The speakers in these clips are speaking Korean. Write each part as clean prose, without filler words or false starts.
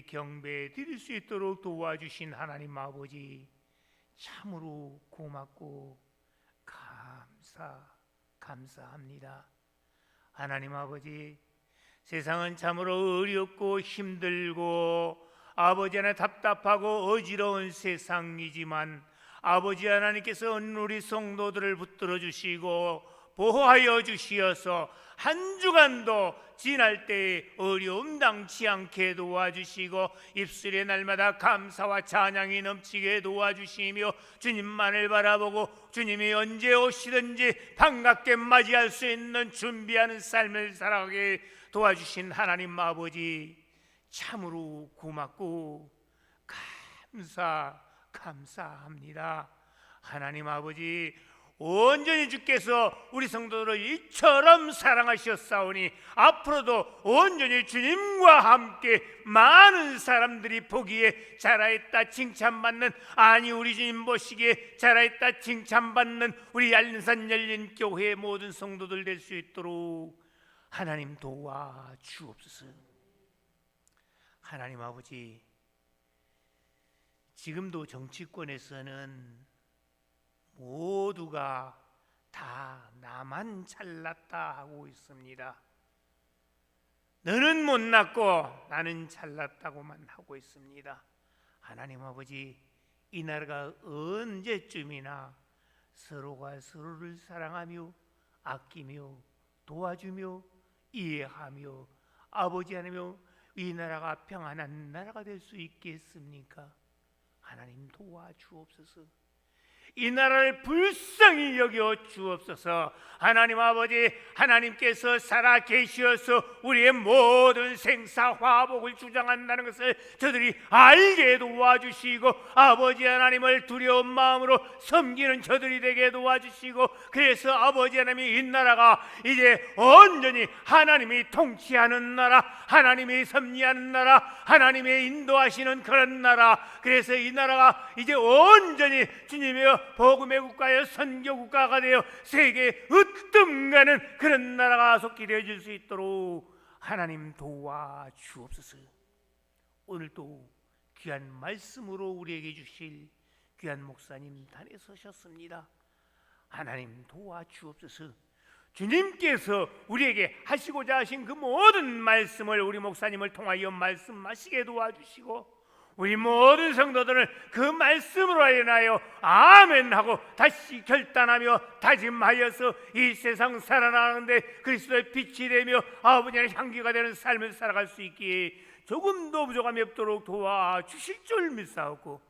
경배 드릴 수 있도록 도와주신 하나님 아버지, 참으로 고맙고 감사합니다. 하나님 아버지, 세상은 참으로 어렵고 힘들고 아버지 하나 답답하고 어지러운 세상이지만 아버지 하나님께서 우리 성도들을 붙들어 주시고 보호하여 주시어서 한 주간도 지날 때에 어려움 당치 않게 도와주시고 입술에 날마다 감사와 찬양이 넘치게 도와주시며 주님만을 바라보고 주님이 언제 오시든지 반갑게 맞이할 수 있는 준비하는 삶을 살아가게 도와주신 하나님 아버지, 참으로 고맙고 감사합니다. 하나님 아버지, 온전히 주께서 우리 성도들을 이처럼 사랑하셨사오니 앞으로도 온전히 주님과 함께 많은 사람들이 보기에 자라있다 칭찬받는, 아니 우리 주님 보시기에 자라있다 칭찬받는 우리 알림산 열린 교회의 모든 성도들 될 수 있도록 하나님 도와주옵소서. 하나님 아버지, 지금도 정치권에서는 모두가 다 나만 잘났다 하고 있습니다. 너는 못났고 나는 잘났다고만 하고 있습니다. 하나님 아버지, 이 나라가 언제쯤이나 서로가 서로를 사랑하며 아끼며 도와주며 이해하며 아버지 하나며 이 나라가 평안한 나라가 될 수 있겠습니까? 하나님 도와주옵소서. 이 나라를 불쌍히 여겨 주옵소서. 하나님 아버지, 하나님께서 살아 계시어서 우리의 모든 생사 화복을 주장한다는 것을 저들이 알게 도와주시고 아버지 하나님을 두려운 마음으로 섬기는 저들이 되게 도와주시고, 그래서 아버지 하나님이 이 나라가 이제 온전히 하나님이 통치하는 나라, 하나님이 섭리하는 나라, 하나님의 인도하시는 그런 나라, 그래서 이 나라가 이제 온전히 주님의 복음의 국가여 선교 국가가 되어 세계 으뜸가는 그런 나라가 속히 되어질 수 있도록 하나님 도와주옵소서. 오늘도 귀한 말씀으로 우리에게 주실 귀한 목사님 단에 서셨습니다. 하나님 도와주옵소서. 주님께서 우리에게 하시고자 하신 그 모든 말씀을 우리 목사님을 통하여 말씀하시게 도와주시고 우리 모든 성도들은 그 말씀으로 인하여 아멘하고 다시 결단하며 다짐하여서 이 세상 살아나가는데 그리스도의 빛이 되며 아버지의 향기가 되는 삶을 살아갈 수 있기에 조금도 부족함이 없도록 도와주실 줄 믿사옵고,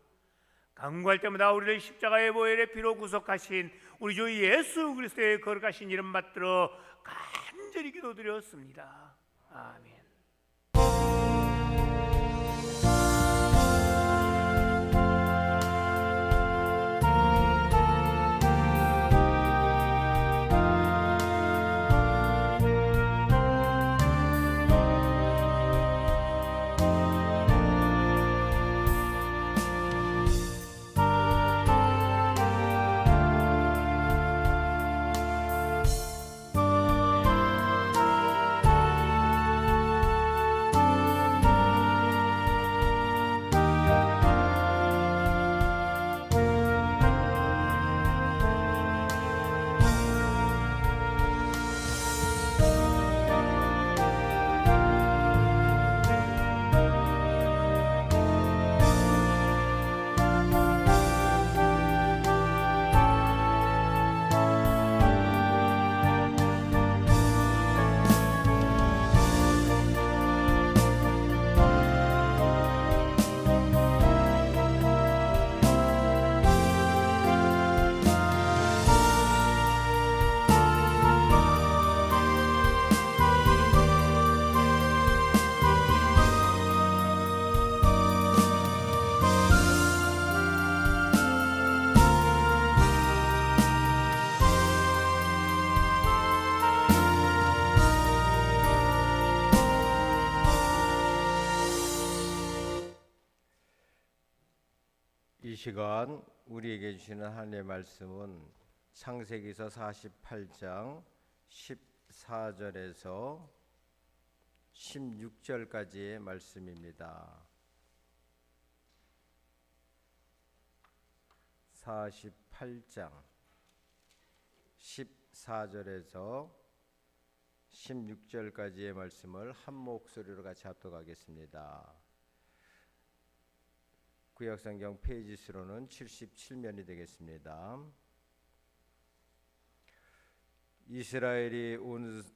간구할 때마다 우리를 십자가의 보혈의 피로 구속하신 우리 주 예수 그리스도의 거룩하신 이름 받들어 간절히 기도드렸습니다. 아멘. 이 시간 우리에게 주시는 하나님의 말씀은 창세기서 48장 14절에서 16절까지의 말씀입니다. 48장 14절에서 16절까지의 말씀을 한 목소리로 같이 합독하겠습니다. 구약성경 페이지 수로는 77면이 되겠습니다. 이스라엘이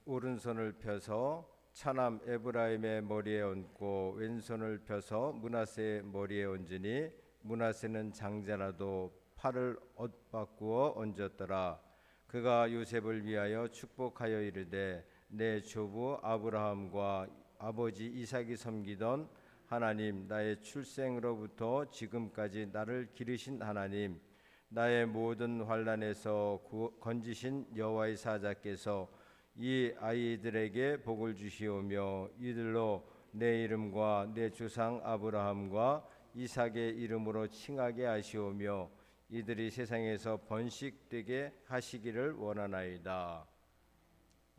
오른손을 펴서 차남 에브라임의 머리에 얹고 왼손을 펴서 므낫세의 머리에 얹으니 므낫세는 장자라도 팔을 엇바꾸어 얹었더라. 그가 요셉을 위하여 축복하여 이르되 내 조부 아브라함과 아버지 이삭이 섬기던 하나님, 나의 출생으로부터 지금까지 나를 기르신 하나님, 나의 모든 환난에서 건지신 여호와의 사자께서 이 아이들에게 복을 주시오며 이들로 내 이름과 내 조상 아브라함과 이삭의 이름으로 칭하게 하시오며 이들이 세상에서 번식되게 하시기를 원하나이다.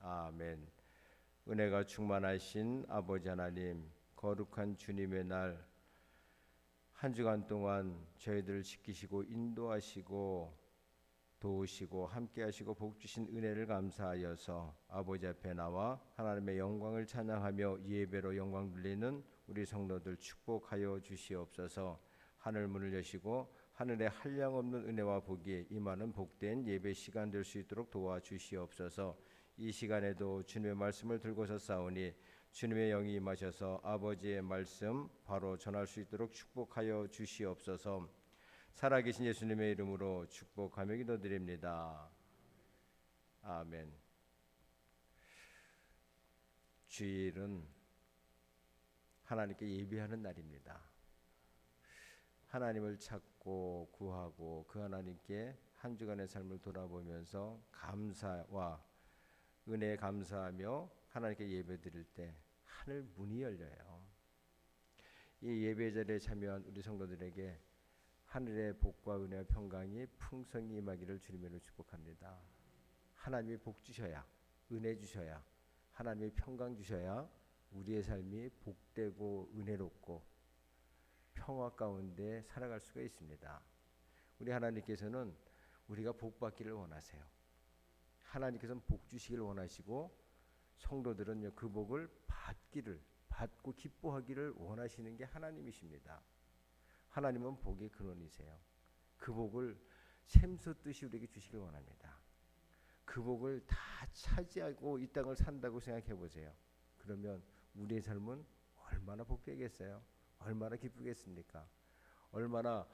아멘. 은혜가 충만하신 아버지 하나님, 거룩한 주님의 날 한 주간 동안 저희들을 지키시고 인도하시고 도우시고 함께하시고 복주신 은혜를 감사하여서 아버지 앞에 나와 하나님의 영광을 찬양하며 예배로 영광 돌리는 우리 성도들 축복하여 주시옵소서. 하늘 문을 여시고 하늘에 한량없는 은혜와 복이 임하는 복된 예배 시간 될 수 있도록 도와주시옵소서. 이 시간에도 주님의 말씀을 들고서 싸우니 주님의 영이 임하셔서 아버지의 말씀 바로 전할 수 있도록 축복하여 주시옵소서. 살아계신 예수님의 이름으로 축복하며 기도드립니다. 아멘. 주일은 하나님께 예배하는 날입니다. 하나님을 찾고 구하고 그 하나님께 한 주간의 삶을 돌아보면서 감사와 은혜에 감사하며 하나님께 예배드릴 때 하늘 문이 열려요. 이 예배 자리에 참여한 우리 성도들에게 하늘의 복과 은혜와 평강이 풍성히 임하기를 주님으로 축복합니다. 하나님이 복 주셔야, 은혜 주셔야, 하나님의 평강 주셔야 우리의 삶이 복되고 은혜롭고 평화 가운데 살아갈 수가 있습니다. 우리 하나님께서는 우리가 복 받기를 원하세요. 하나님께서는 복 주시기를 원하시고 성도들은 그 복을 받고 기뻐하기를 원하시는 게 하나님이십니다. 하나님은 복의 근원이세요. 그 복을 샘솟듯이 우리에게 주시길 원합니다. 그 복을 다 차지하고 이 땅을 산다고 생각해 보세요. 그러면 우리의 삶은 얼마나 복되겠어요? 얼마나 기쁘겠습니까? 얼마나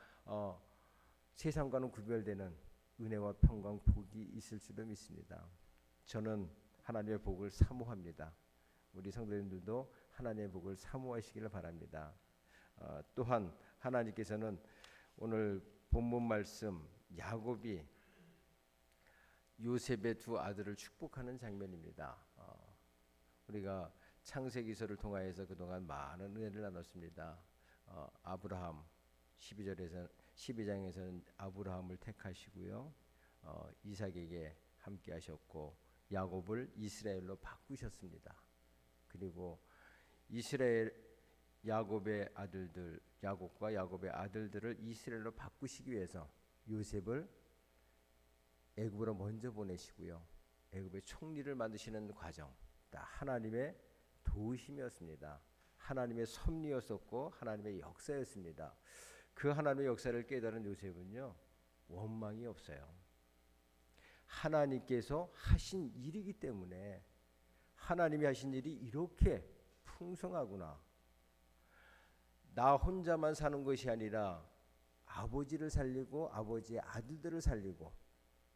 세상과는 구별되는 은혜와 평강 복이 있을 줄도 믿습니다. 저는 하나님의 복을 사모합니다. 우리 성도님들도 하나님의 복을 사모하시기를 바랍니다. 또한 하나님께서는 오늘 본문 말씀 야곱이 요셉의 두 아들을 축복하는 장면입니다. 우리가 창세기서를 통하여서 그동안 많은 은혜를 나눴습니다. 아브라함 12장에서는 아브라함을 택하시고요. 이삭에게 함께 하셨고 야곱을 이스라엘로 바꾸셨습니다. 그리고 야곱과 야곱의 아들들을 이스라엘로 바꾸시기 위해서 요셉을 애굽으로 먼저 보내시고요. 애굽의 총리를 만드시는 과정 다 하나님의 도우심이었습니다. 하나님의 섭리였었고 하나님의 역사였습니다. 그 하나님의 역사를 깨달은 요셉은요, 원망이 없어요. 하나님께서 하신 일이기 때문에 하나님이 하신 일이 이렇게 풍성하구나. 나 혼자만 사는 것이 아니라 아버지를 살리고 아버지의 아들들을 살리고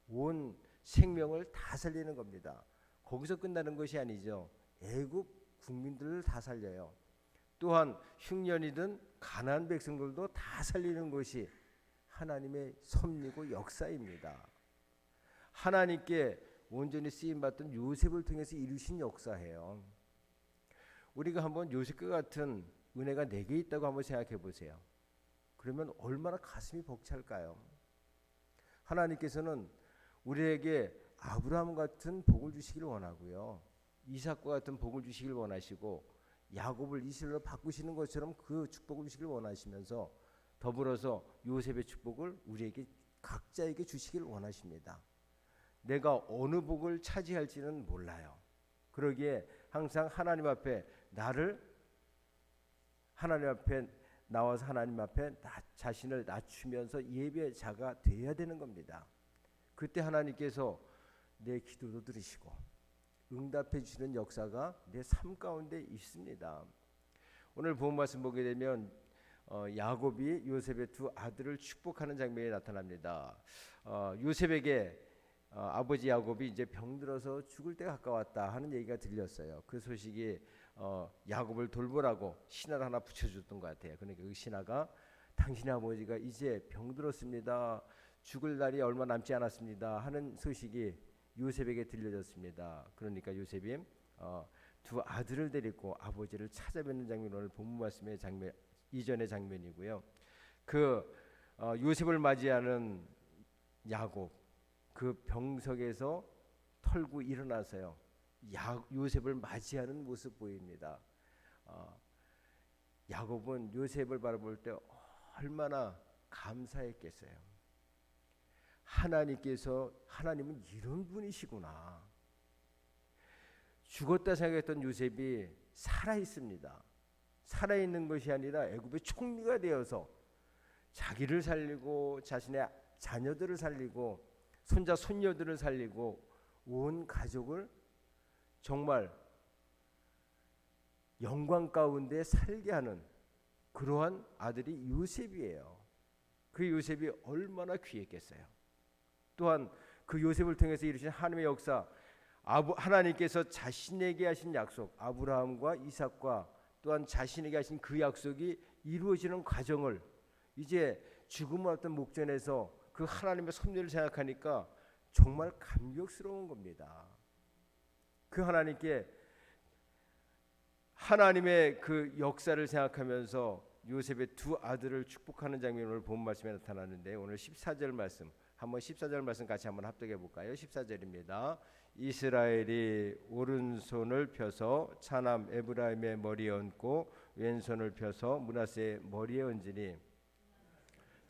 온 생명을 다 살리는 겁니다. 거기서 끝나는 것이 아니죠. 애굽 국민들을 다 살려요. 또한 흉년이든 가나안 백성들도 다 살리는 것이 하나님의 섭리고 역사입니다. 하나님께 온전히 쓰임받던 요셉을 통해서 이루신 역사예요. 우리가 한번 요셉과 같은 은혜가 내게 있다고 한번 생각해 보세요. 그러면 얼마나 가슴이 벅찰까요? 하나님께서는 우리에게 아브라함 같은 복을 주시기를 원하고요. 이삭과 같은 복을 주시기를 원하시고 야곱을 이스라엘로 바꾸시는 것처럼 그 축복을 주시기를 원하시면서 더불어서 요셉의 축복을 우리에게 각자에게 주시길 원하십니다. 내가 어느 복을 차지할지는 몰라요. 그러기에 항상 하나님 앞에 나와서 하나님 앞에 자신을 낮추면서 예배자가 되어야 되는 겁니다. 그때 하나님께서 내 기도도 들으시고 응답해 주시는 역사가 내 삶 가운데 있습니다. 오늘 본 말씀 보게 되면 야곱이 요셉의 두 아들을 축복하는 장면이 나타납니다. 요셉에게 아버지 야곱이 이제 병들어서 죽을 때가 가까웠다 하는 얘기가 들렸어요. 그 소식이 야곱을 돌보라고 신하를 하나 붙여줬던 것 같아요. 그러니까 그 신하가 당신의 아버지가 이제 병들었습니다. 죽을 날이 얼마 남지 않았습니다 하는 소식이 요셉에게 들려졌습니다. 그러니까 요셉이 두 아들을 데리고 아버지를 찾아뵙는 장면이 오늘 본문 말씀의 장면 이전의 장면이고요. 그 요셉을 맞이하는 야곱, 그 병석에서 털고 일어나서요 요셉을 맞이하는 모습 보입니다. 야곱은 요셉을 바라볼 때 얼마나 감사했겠어요. 하나님은 이런 분이시구나. 죽었다 생각했던 요셉이 살아 있습니다. 살아 있는 것이 아니라 애굽의 총리가 되어서 자기를 살리고 자신의 자녀들을 살리고 손자 손녀들을 살리고 온 가족을 정말 영광 가운데 살게 하는 그러한 아들이 요셉이에요. 그 요셉이 얼마나 귀했겠어요. 또한 그 요셉을 통해서 이루신 하나님의 역사, 하나님께서 자신에게 하신 약속, 아브라함과 이삭과 또한 자신에게 하신 그 약속이 이루어지는 과정을 이제 죽음을 앞둔 목전에서 그 하나님의 섭리를 생각하니까 정말 감격스러운 겁니다. 그 하나님의 그 역사를 생각하면서 요셉의 두 아들을 축복하는 장면이 오늘 본 말씀에 나타나는데, 오늘 14절 말씀 한번 14절 말씀 같이 한번 합독해 볼까요? 14절입니다. 이스라엘이 오른손을 펴서 차남 에브라임의 머리에 얹고 왼손을 펴서 므낫세의 머리에 얹으니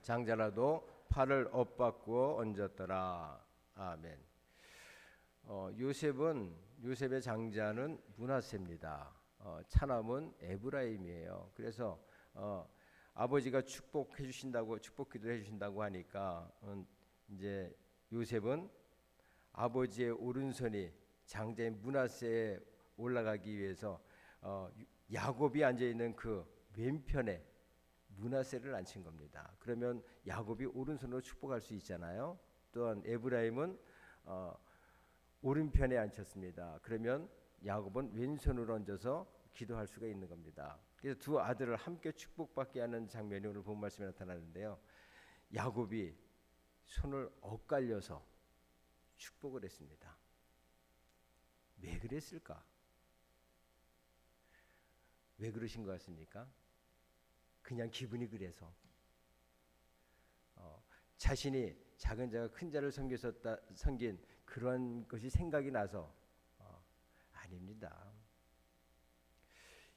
장자라도 팔을 엇바꾸어 얹었더라. 아멘. 요셉의 장자는 므낫세입니다. 차남은 에브라임이에요. 그래서 아버지가 축복해 주신다고, 축복 기도해 주신다고 하니까 이제 요셉은 아버지의 오른손이 장자인 므낫세에 올라가기 위해서 야곱이 앉아 있는 그 왼편에 므낫세를 앉힌 겁니다. 그러면 야곱이 오른손으로 축복할 수 있잖아요. 또한 에브라임은 오른편에 앉혔습니다. 그러면 야곱은 왼손으로 얹어서 기도할 수가 있는 겁니다. 그래서 두 아들을 함께 축복받게 하는 장면이 오늘 본 말씀에 나타나는데요. 야곱이 손을 엇갈려서 축복을 했습니다. 왜 그랬을까? 왜 그러신 것 같습니까? 그냥 기분이 그래서 자신이 작은 자가 큰 자를 섬긴 그런 것이 생각이 나서 아닙니다.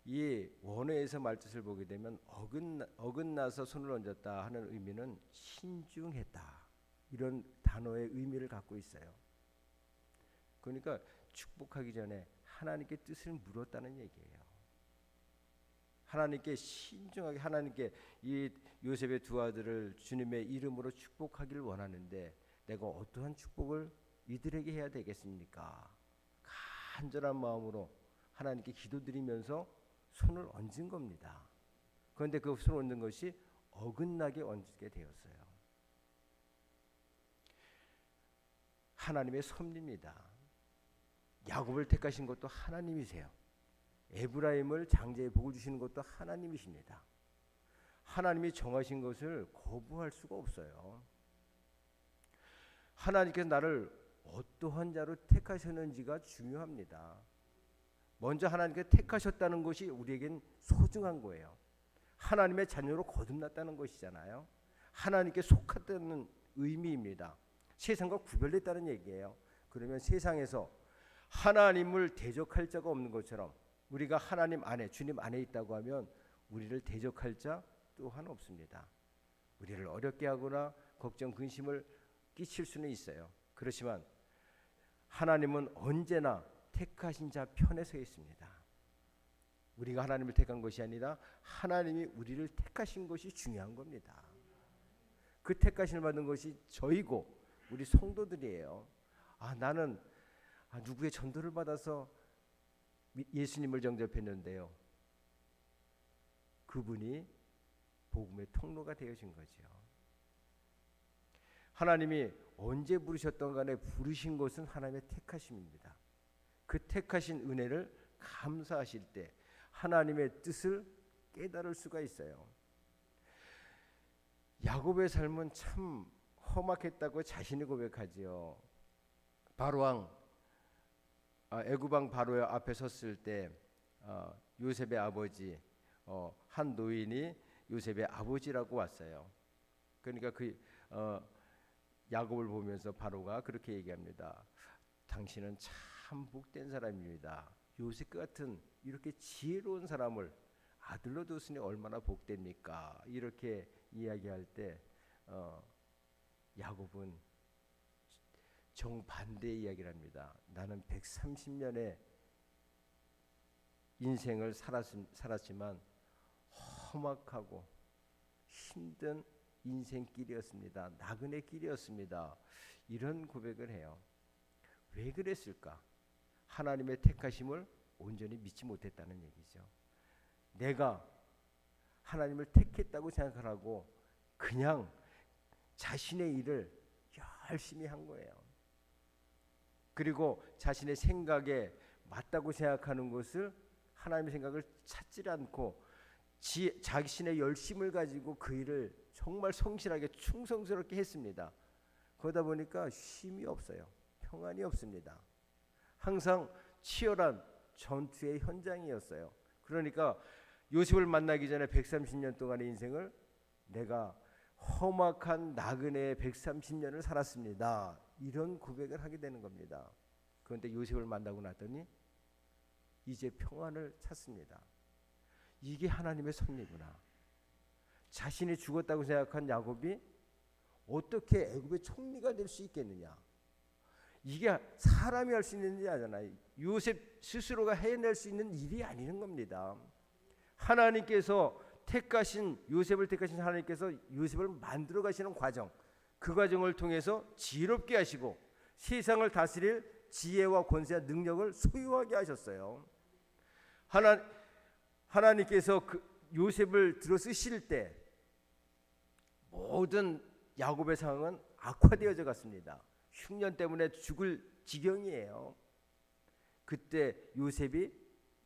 이 원어에서 말뜻을 보게 되면 어긋나서 손을 얹었다 하는 의미는 신중했다, 이런 단어의 의미를 갖고 있어요. 그러니까 축복하기 전에 하나님께 뜻을 물었다는 얘기예요. 하나님께 신중하게, 하나님께 이 요셉의 두 아들을 주님의 이름으로 축복하기를 원하는데 내가 어떠한 축복을 이들에게 해야 되겠습니까? 간절한 마음으로 하나님께 기도드리면서 손을 얹은 겁니다. 그런데 그 손을 얹는 것이 어긋나게 얹게 되었어요. 하나님의 섭리입니다. 야곱을 택하신 것도 하나님이세요. 에브라임을 장자의 복을 주시는 것도 하나님이십니다. 하나님이 정하신 것을 거부할 수가 없어요. 하나님께서 나를 어떠한 자로 택하셨는지가 중요합니다. 먼저 하나님께서 택하셨다는 것이 우리에겐 소중한 거예요. 하나님의 자녀로 거듭났다는 것이잖아요. 하나님께 속했다는 의미입니다. 세상과 구별됐다는 얘기예요. 그러면 세상에서 하나님을 대적할 자가 없는 것처럼 우리가 하나님 안에, 주님 안에 있다고 하면 우리를 대적할 자 또한 없습니다. 우리를 어렵게 하거나 걱정 근심을 끼칠 수는 있어요. 그렇지만 하나님은 언제나 택하신 자 편에 서 있습니다. 우리가 하나님을 택한 것이 아니라 하나님이 우리를 택하신 것이 중요한 겁니다. 그 택하심을 받은 것이 저희고 우리 성도들이에요. 나는 누구의 전도를 받아서 예수님을 영접했는데요. 그분이 복음의 통로가 되어진 거죠. 하나님이 언제 부르셨던 간에 부르신 것은 하나님의 택하심입니다. 그 택하신 은혜를 감사하실 때 하나님의 뜻을 깨달을 수가 있어요. 야곱의 삶은 참 험악했다고 자신이 고백하지요. 바로왕 애굽 왕 바로 앞에 섰을 때 요셉의 아버지 한 노인이 요셉의 아버지라고 왔어요. 그러니까 야곱을 보면서 바로가 그렇게 얘기합니다. 당신은 참 복된 사람입니다. 요셉 같은 이렇게 지혜로운 사람을 아들로 두시니 얼마나 복됩니까? 이렇게 이야기할 때 야곱은 정반대의 이야기를 합니다. 나는 130년의 인생을 살았지만 험악하고 힘든 인생길이었습니다. 나그네 길이었습니다. 이런 고백을 해요. 왜 그랬을까? 하나님의 택하심을 온전히 믿지 못했다는 얘기죠. 내가 하나님을 택했다고 생각하고 그냥 자신의 일을 열심히 한 거예요. 그리고 자신의 생각에 맞다고 생각하는 것을 하나님의 생각을 찾지 않고 자신의 열심을 가지고 그 일을 정말 성실하게 충성스럽게 했습니다. 그러다 보니까 쉼이 없어요. 평안이 없습니다. 항상 치열한 전투의 현장이었어요. 그러니까 요셉을 만나기 전에 130년 동안의 인생을 내가 험악한 나그네의 130년을 살았습니다. 이런 고백을 하게 되는 겁니다. 그런데 요셉을 만나고 났더니 이제 평안을 찾습니다. 이게 하나님의 섭리구나. 자신이 죽었다고 생각한 야곱이 어떻게 애굽의 총리가 될 수 있겠느냐. 이게 사람이 할 수 있는 일이 아니잖아요. 요셉 스스로가 해낼 수 있는 일이 아닌 겁니다. 하나님께서 요셉을 택하신 하나님께서 요셉을 만들어 가시는 과정, 그 과정을 통해서 지혜롭게 하시고 세상을 다스릴 지혜와 권세와 능력을 소유하게 하셨어요. 하나님께서 요셉을 들어 쓰실 때 모든 야곱의 상황은 악화되어져 갔습니다. 흉년 때문에 죽을 지경이에요. 그때 요셉이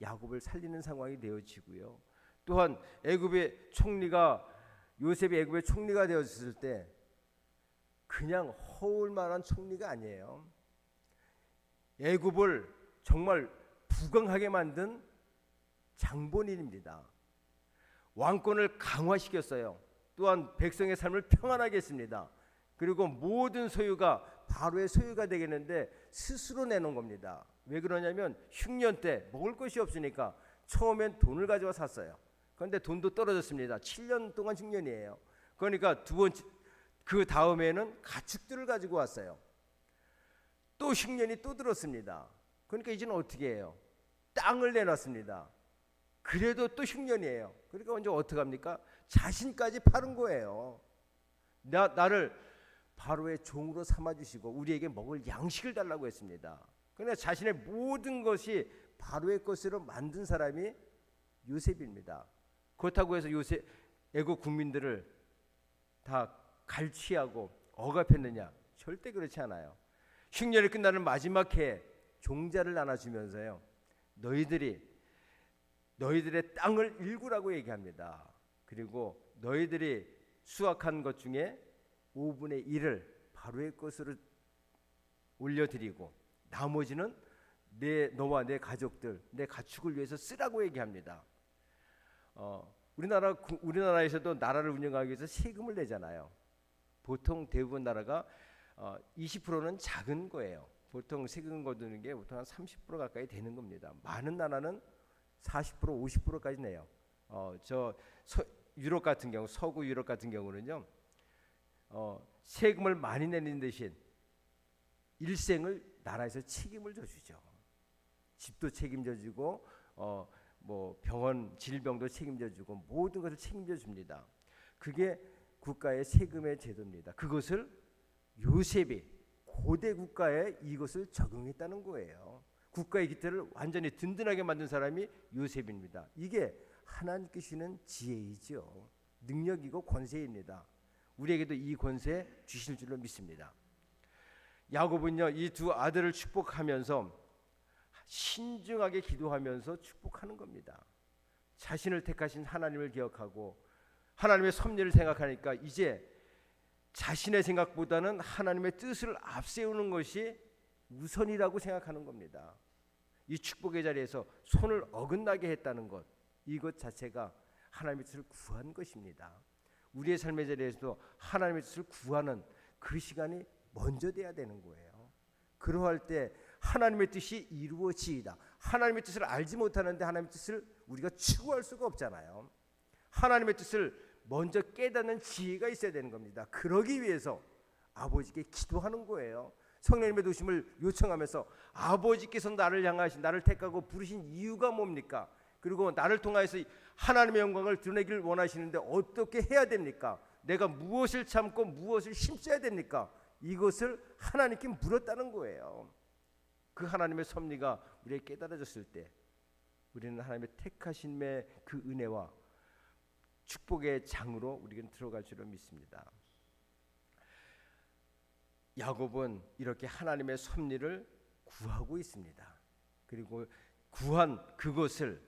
야곱을 살리는 상황이 되어지고요. 또한 요셉이 애굽의 총리가 되었을 때 그냥 허울 만한 총리가 아니에요. 애굽을 정말 부강하게 만든 장본인입니다. 왕권을 강화시켰어요. 또한 백성의 삶을 평안하게 했습니다. 그리고 모든 소유가 바로의 소유가 되겠는데 스스로 내놓은 겁니다. 왜 그러냐면 흉년 때 먹을 것이 없으니까 처음엔 돈을 가져와 샀어요. 그런데 돈도 떨어졌습니다. 7년 동안 흉년이에요. 그러니까 그 다음에는 가축들을 가지고 왔어요. 또 흉년이 또 들었습니다. 그러니까 이제는 어떻게 해요? 땅을 내놨습니다. 그래도 또 흉년이에요. 그러니까 언제 어떻게 합니까? 자신까지 파는 거예요. 나를 바로의 종으로 삼아주시고 우리에게 먹을 양식을 달라고 했습니다. 그러나 자신의 모든 것이 바로의 것으로 만든 사람이 요셉입니다. 그렇다고 해서 애국 국민들을 다 갈취하고 억압했느냐? 절대 그렇지 않아요. 흉년이 끝나는 마지막 해에 종자를 나눠주면서요, 너희들의 땅을 일구라고 얘기합니다. 그리고 너희들이 수확한 것 중에 5분의 1을 바로의 것으로 올려드리고 나머지는 너와 내 가족들, 내 가축을 위해서 쓰라고 얘기합니다. 우리나라에서도 나라를 운영하기 위해서 세금을 내잖아요. 보통 대부분 나라가 20%는 작은 거예요. 보통 세금 거두는 게 보통 한 30% 가까이 되는 겁니다. 많은 나라는 40%, 50%까지 내요. 유럽 같은 경우, 서구 유럽 같은 경우는요, 세금을 많이 내는 대신 일생을 나라에서 책임을 져주죠. 집도 책임져주고 뭐 병원 질병도 책임져주고 모든 것을 책임져 줍니다. 그게 국가의 세금의 제도입니다. 그것을 요셉이 고대 국가에 이것을 적용했다는 거예요. 국가의 기틀을 완전히 든든하게 만든 사람이 요셉입니다. 이게 하나님께 주시는 지혜이죠. 능력이고 권세입니다. 우리에게도 이 권세 주실 줄로 믿습니다. 야곱은요, 이 두 아들을 축복하면서 신중하게 기도하면서 축복하는 겁니다. 자신을 택하신 하나님을 기억하고 하나님의 섭리를 생각하니까 이제 자신의 생각보다는 하나님의 뜻을 앞세우는 것이 우선이라고 생각하는 겁니다. 이 축복의 자리에서 손을 어긋나게 했다는 것, 이것 자체가 하나님의 뜻을 구한 것입니다. 우리의 삶의 자리에서도 하나님의 뜻을 구하는 그 시간이 먼저 돼야 되는 거예요. 그러할 때 하나님의 뜻이 이루어지이다. 하나님의 뜻을 알지 못하는데 하나님의 뜻을 우리가 추구할 수가 없잖아요. 하나님의 뜻을 먼저 깨닫는 지혜가 있어야 되는 겁니다. 그러기 위해서 아버지께 기도하는 거예요. 성령님의 도심을 요청하면서 아버지께서 나를 향하신, 나를 택하고 부르신 이유가 뭡니까? 그리고 나를 통하여서 하나님의 영광을 드러내기를 원하시는데 어떻게 해야 됩니까? 내가 무엇을 참고 무엇을 힘써야 됩니까? 이것을 하나님께 물었다는 거예요. 그 하나님의 섭리가 우리에게 깨달아졌을 때 우리는 하나님의 택하심의 그 은혜와 축복의 장으로 우리는 들어갈 줄을 믿습니다. 야곱은 이렇게 하나님의 섭리를 구하고 있습니다. 그리고 구한 그것을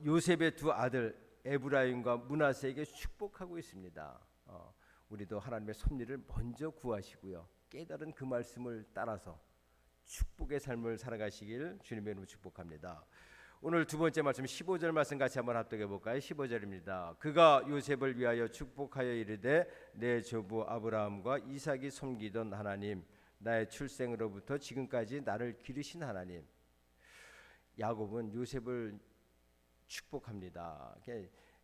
요셉의 두 아들 에브라임과 므낫세에게 축복하고 있습니다. 우리도 하나님의 섭리를 먼저 구하시고요, 깨달은 그 말씀을 따라서 축복의 삶을 살아가시길 주님의 이름으로 축복합니다. 오늘 두 번째 말씀 15절 말씀 같이 한번 합독해 볼까요? 15절입니다. 그가 요셉을 위하여 축복하여 이르되 내 조부 아브라함과 이삭이 섬기던 하나님, 나의 출생으로부터 지금까지 나를 기르신 하나님. 야곱은 요셉을 축복합니다.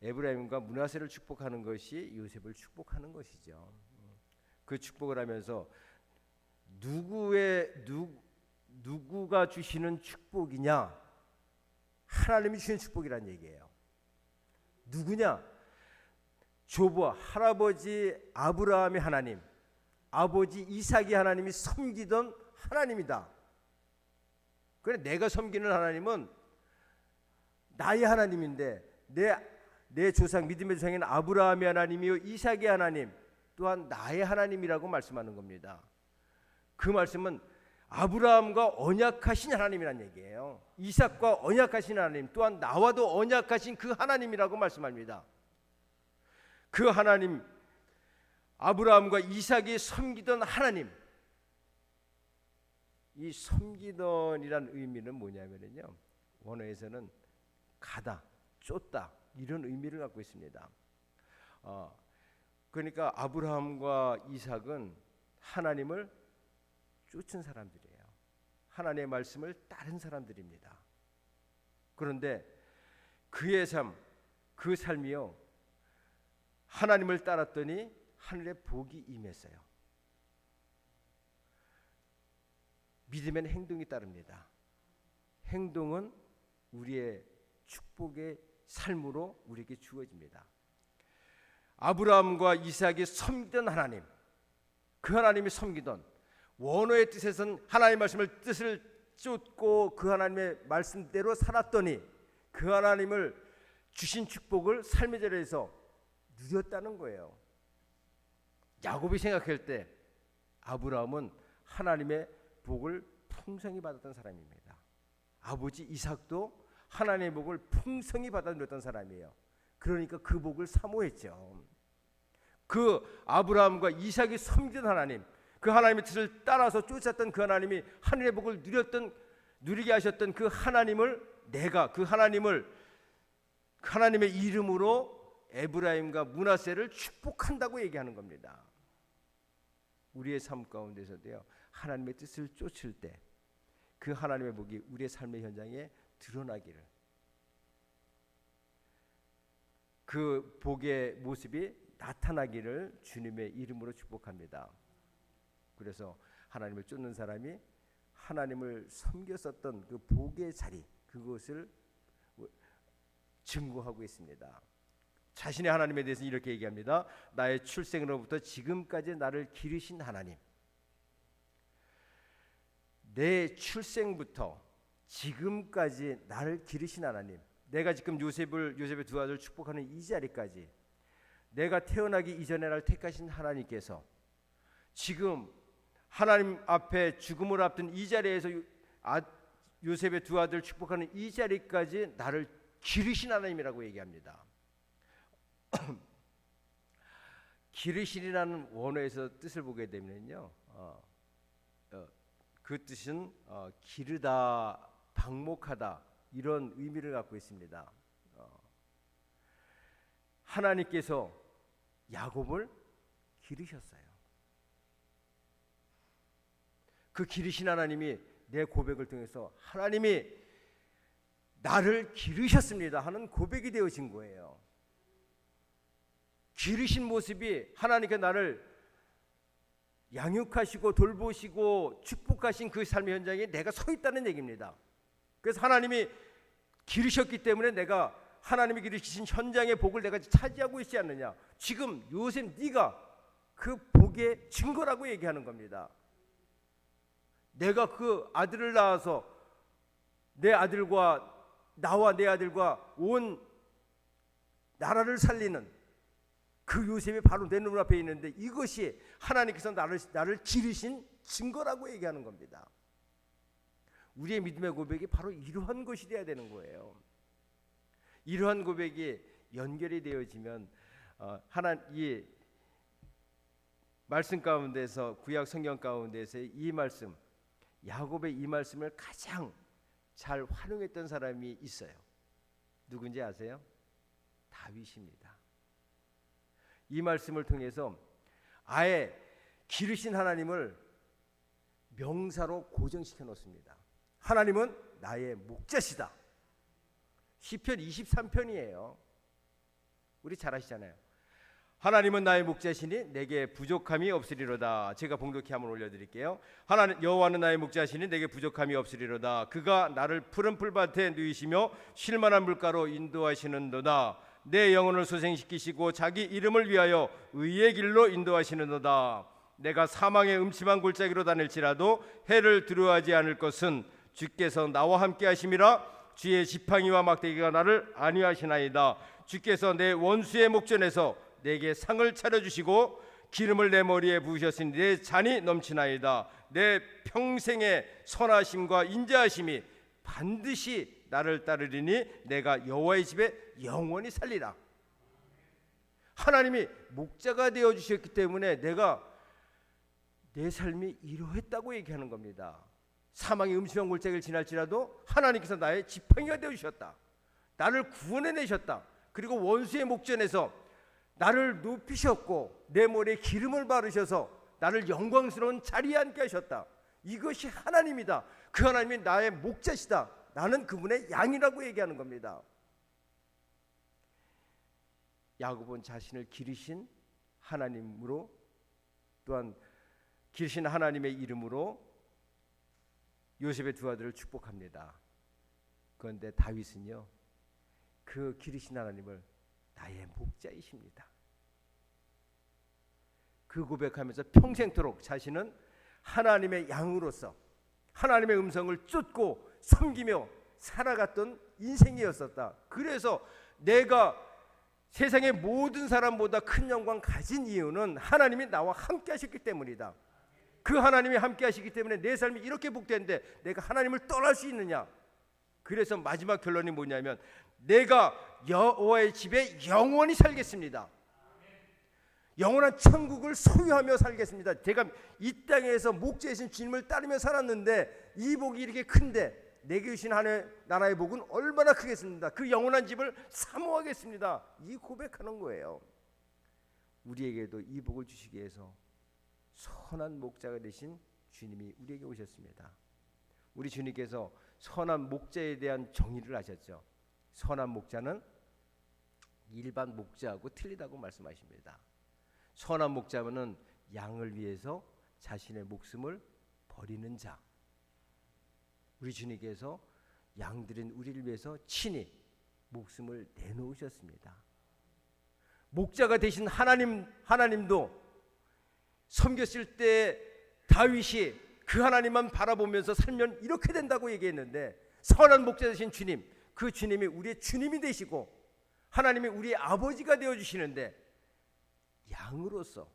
에브라임과 므낫세를 축복하는 것이 요셉을 축복하는 것이죠. 그 축복을 하면서 누구가 주시는 축복이냐? 하나님이 주신 축복이란 얘기예요. 누구냐? 조부 할아버지 아브라함의 하나님, 아버지 이삭의 하나님이 섬기던 하나님이다. 그래, 내가 섬기는 하나님은 나의 하나님인데 내 조상, 믿음의 조상인 아브라함의 하나님이요 이삭의 하나님 또한 나의 하나님이라고 말씀하는 겁니다. 그 말씀은 아브라함과 언약하신 하나님이란 얘기예요. 이삭과 언약하신 하나님, 또한 나와도 언약하신 그 하나님이라고 말씀합니다. 그 하나님, 아브라함과 이삭이 섬기던 하나님. 이 섬기던이란 의미는 뭐냐면요, 원어에서는 가다, 쫓다 이런 의미를 갖고 있습니다. 그러니까 아브라함과 이삭은 하나님을 쫓은 사람들이에요. 하나님의 말씀을 따른 사람들입니다. 그런데 그의 삶, 그 삶이요, 하나님을 따랐더니 하늘의 복이 임했어요. 믿음엔 행동이 따릅니다. 행동은 우리의 축복의 삶으로 우리에게 주어집니다. 아브라함과 이삭이 섬기던 하나님, 그 하나님이 섬기던 원어의 뜻에서는 하나님의 말씀을 뜻을 쫓고 그 하나님의 말씀대로 살았더니 그 하나님을 주신 축복을 삶의 자리에서 누렸다는 거예요. 야곱이 생각할 때 아브라함은 하나님의 복을 풍성히 받았던 사람입니다. 아버지 이삭도 하나님의 복을 풍성히 받아 누렸던 사람이에요. 그러니까 그 복을 사모했죠. 그 아브라함과 이삭이 섬기던 하나님, 그 하나님의 뜻을 따라서 쫓았던 그 하나님이 하늘의 복을 누리게 하셨던 그 하나님을, 내가 그 하나님을, 그 하나님의 이름으로 에브라임과 므낫세를 축복한다고 얘기하는 겁니다. 우리의 삶 가운데서도요, 하나님의 뜻을 쫓을 때 그 하나님의 복이 우리의 삶의 현장에 드러나기를, 그 복의 모습이 나타나기를 주님의 이름으로 축복합니다. 그래서 하나님을 쫓는 사람이 하나님을 섬겼었던 그 복의 자리, 그것을 증거하고 있습니다. 자신의 하나님에 대해서 이렇게 얘기합니다. 나의 출생으로부터 지금까지 나를 기르신 하나님. 내 출생부터 지금까지 나를 기르신 하나님. 내가 지금 요셉의 두 아들 축복하는 이 자리까지, 내가 태어나기 이전에 나를 택하신 하나님께서 지금 하나님 앞에 죽음을 앞둔 이 자리에서 요셉의 두 아들 축복하는 이 자리까지 나를 기르신 하나님이라고 얘기합니다. 기르시리라는 원어에서 뜻을 보게 되면요, 그 뜻은 기르다, 방목하다, 이런 의미를 갖고 있습니다. 하나님께서 야곱을 기르셨어요. 그 기르신 하나님이 내 고백을 통해서 하나님이 나를 기르셨습니다 하는 고백이 되어진 거예요. 기르신 모습이 하나님께 나를 양육하시고 돌보시고 축복하신 그 삶의 현장에 내가 서 있다는 얘기입니다. 그래서 하나님이 기르셨기 때문에 내가 하나님이 기르신 현장의 복을 내가 차지하고 있지 않느냐. 지금 요셉 네가 그 복의 증거라고 얘기하는 겁니다. 내가 그 아들을 낳아서 내 아들과 나와 내 아들과 온 나라를 살리는 그 요셉이 바로 내 눈앞에 있는데, 이것이 하나님께서 나를 기르신 증거라고 얘기하는 겁니다. 우리의 믿음의 고백이 바로 이러한 것이 되어야 되는 거예요. 이러한 고백이 연결이 되어지면 이 말씀 가운데서, 구약 성경 가운데서 이 말씀, 야곱의 이 말씀을 가장 잘 활용했던 사람이 있어요. 누군지 아세요? 다윗입니다. 이 말씀을 통해서 아예 기르신 하나님을 명사로 고정시켜 놓습니다. 하나님은 나의 목자시다. 시편 23편이에요. 우리 잘 아시잖아요. 하나님은 나의 목자시니 내게 부족함이 없으리로다. 제가 봉독기 한번 올려드릴게요. 하나님 여호와는 나의 목자시니 내게 부족함이 없으리로다. 그가 나를 푸른 풀밭에 누이시며 쉴만한 물가로 인도하시는도다. 내 영혼을 소생시키시고 자기 이름을 위하여 의의 길로 인도하시는도다. 내가 사망의 음침한 골짜기로 다닐지라도 해를 두려워하지 않을 것은 주께서 나와 함께 하심이라. 주의 지팡이와 막대기가 나를 안위하시나이다. 주께서 내 원수의 목전에서 내게 상을 차려주시고 기름을 내 머리에 부으셨으니 내 잔이 넘치나이다. 내 평생의 선하심과 인자하심이 반드시 나를 따르리니 내가 여호와의 집에 영원히 살리라. 하나님이 목자가 되어주셨기 때문에 내가 내 삶이 이러했다고 얘기하는 겁니다. 사망의 음침한 골짜기를 지날지라도 하나님께서 나의 지팡이가 되어주셨다. 나를 구원해내셨다. 그리고 원수의 목전에서 나를 높이셨고 내 머리에 기름을 바르셔서 나를 영광스러운 자리에 앉게 하셨다. 이것이 하나님이다. 그 하나님이 나의 목자시다. 나는 그분의 양이라고 얘기하는 겁니다. 야곱은 자신을 기르신 하나님으로, 또한 기르신 하나님의 이름으로 요셉의 두 아들을 축복합니다. 그런데 다윗은요, 그 기르신 하나님을 나의 목자이십니다. 그 고백하면서 평생토록 자신은 하나님의 양으로서 하나님의 음성을 쫓고 섬기며 살아갔던 인생이었었다. 그래서 내가 세상의 모든 사람보다 큰 영광 가진 이유는 하나님이 나와 함께 하셨기 때문이다. 그 하나님이 함께 하시기 때문에 내 삶이 이렇게 복된데 내가 하나님을 떠날 수 있느냐. 그래서 마지막 결론이 뭐냐면 내가 여호와의 집에 영원히 살겠습니다. 영원한 천국을 소유하며 살겠습니다. 제가 이 땅에서 목자이신 주님을 따르며 살았는데 이 복이 이렇게 큰데 내게 주신 하나님의 나라의 복은 얼마나 크겠습니다. 그 영원한 집을 사모하겠습니다. 이 고백하는 거예요. 우리에게도 이 복을 주시기 위해서 선한 목자가 되신 주님이 우리에게 오셨습니다. 우리 주님께서 선한 목자에 대한 정의를 하셨죠. 선한 목자는 일반 목자하고 틀리다고 말씀하십니다. 선한 목자는 양을 위해서 자신의 목숨을 버리는 자. 우리 주님께서 양들인 우리를 위해서 친히 목숨을 내놓으셨습니다. 목자가 되신 하나님도 섬겼을 때 다윗이 그 하나님만 바라보면서 살면 이렇게 된다고 얘기했는데, 선한 목자 되신 주님, 그 주님이 우리의 주님이 되시고 하나님이 우리의 아버지가 되어주시는데, 양으로서,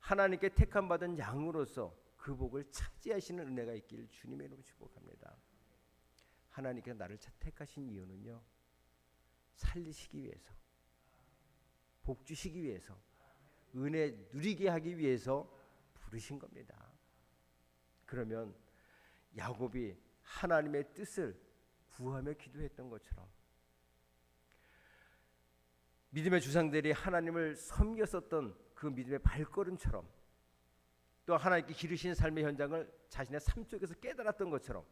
하나님께 택함 받은 양으로서 그 복을 차지하시는 은혜가 있기를 주님의 이름으로 축복합니다. 하나님께서 나를 택하신 이유는요, 살리시기 위해서, 복 주시기 위해서, 은혜 누리게 하기 위해서 부르신 겁니다. 그러면 야곱이 하나님의 뜻을 구하며 기도했던 것처럼, 믿음의 주상들이 하나님을 섬겼었던 그 믿음의 발걸음처럼, 또 하나님께 기르신 삶의 현장을 자신의 삶 속에서 깨달았던 것처럼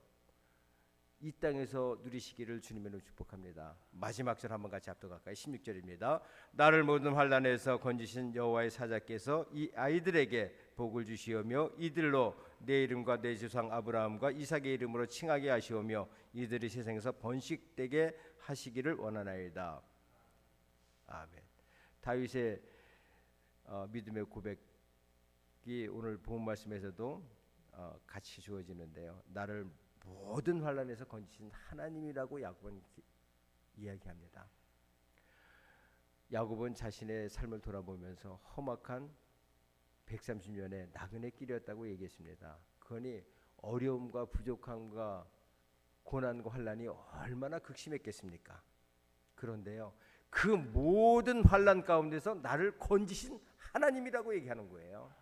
이 땅에서 누리시기를 주님으로 축복합니다. 마지막 절 한번 같이 합독할까요? 16절입니다. 나를 모든 환난에서 건지신 여호와의 사자께서 이 아이들에게 복을 주시오며 이들로 내 이름과 내 조상 아브라함과 이삭의 이름으로 칭하게 하시오며 이들이 세상에서 번식되게 하시기를 원하나이다. 아멘. 다윗의 믿음의 고백이 오늘 본 말씀에서도 같이 주어지는데요. 나를 모든 환난에서 건지신 하나님이라고 야곱은 이야기합니다. 야곱은 자신의 삶을 돌아보면서 험악한 130년의 나그네 길이었다고 얘기했습니다. 그러니 어려움과 부족함과 고난과 환난이 얼마나 극심했겠습니까? 그런데요, 그 모든 환난 가운데서 나를 건지신 하나님이라고 얘기하는 거예요.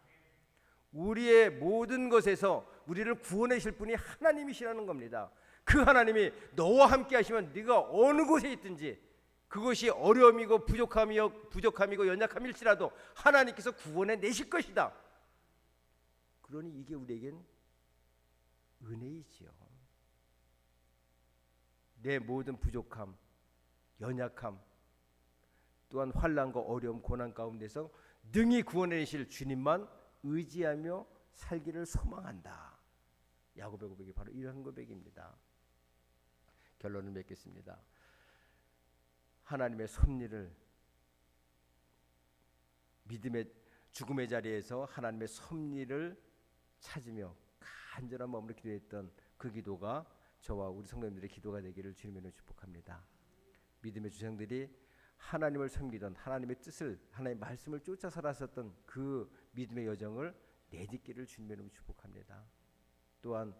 우리의 모든 것에서 우리를 구원하실 분이 하나님이시라는 겁니다. 그 하나님이 너와 함께 하시면 네가 어느 곳에 있든지, 그것이 어려움이고 부족함이고 연약함일지라도 하나님께서 구원해 내실 것이다. 그러니 이게 우리에겐 은혜이지요. 내 모든 부족함, 연약함, 또한 환난과 어려움, 고난 가운데서 능히 구원해 내실 주님만 의지하며 살기를 소망한다. 야곱의 고백이 바로 이런 고백입니다. 결론을 맺겠습니다. 하나님의 섭리를, 믿음의 죽음의 자리에서 하나님의 섭리를 찾으며 간절한 마음으로 기도했던 그 기도가 저와 우리 성도님들의 기도가 되기를 주님으로 축복합니다. 믿음의 주장들이 하나님을 섬기던, 하나님의 뜻을, 하나님의 말씀을 쫓아 살았었던 그 믿음의 여정을 내딛기를 주님으로 축복합니다. 또한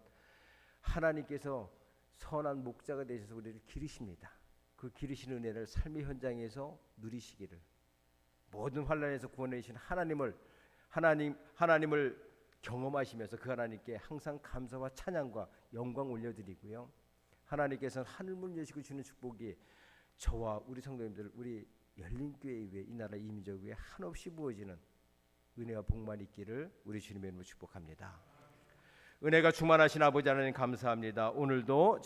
하나님께서 선한 목자가 되셔서 우리를 기르십니다. 그 기르시는 은혜를 삶의 현장에서 누리시기를, 모든 환난에서 구원해 주신 하나님을 경험하시면서 그 하나님께 항상 감사와 찬양과 영광 올려드리고요, 하나님께서는 하늘문 여시고 주는 축복이 저와 우리 성도님들, 우리 열린교회 위에, 이 나라 이민족 위에 한없이 부어지는 은혜와 복만 있기를 우리 주님의 이름으로 축복합니다. 은혜가 충만하신 아버지 하나님 감사합니다. 오늘도